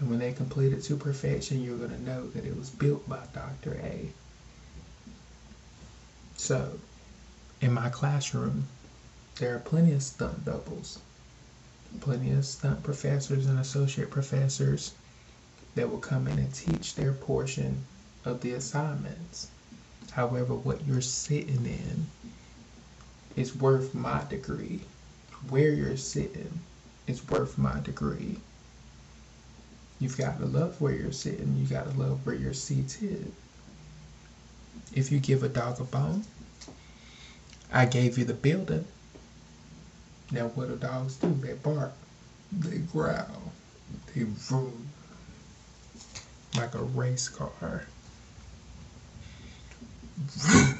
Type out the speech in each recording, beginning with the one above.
And when they complete it to perfection, you're going to know that it was built by Dr. A. So, in my classroom, there are plenty of stunt doubles, plenty of stunt professors and associate professors that will come in and teach their portion of the assignments. However, what you're sitting in is worth my degree. Where you're sitting is worth my degree. You've got to love where you're sitting. You got to love where you're seated. If you give a dog a bone, I gave you the building. Now what do dogs do? They bark, they growl, they vroom like a race car. Vroom.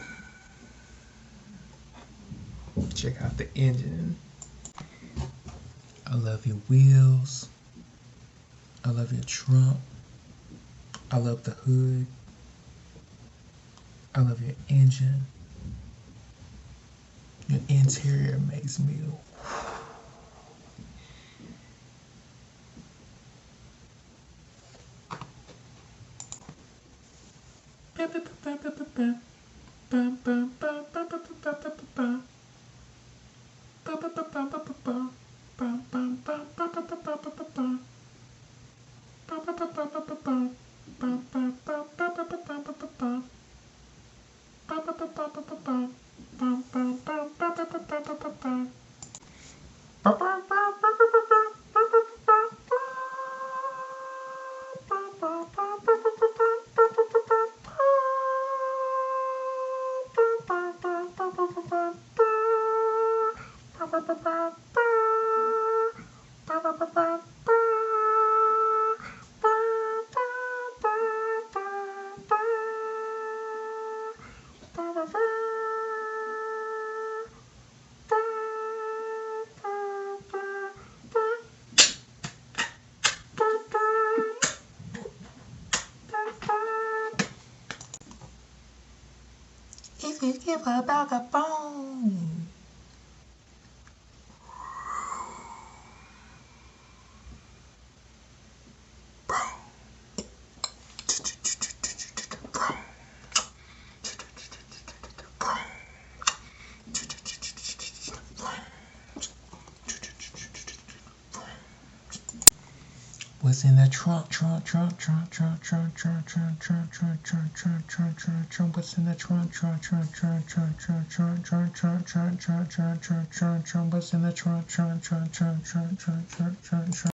Check out the engine. I love your wheels. I love your trunk. I love the hood. I love your engine. Your interior makes me if you give a dog a bone. What's in the trunk, trunk, trunk, trunk, trunk, trunk, trunk, trunk, trunk, trunk, trunk, trunk, trunk, trunk, trunk, what's in the trunk, trunk, trunk, trunk, trunk, trunk, trunk, trunk, trunk, trunk, trunk, trunk, trunk, trunk, trunk, what's in the trunk, trunk, trunk, trunk, trunk, trunk, trunk, trunk, trunk.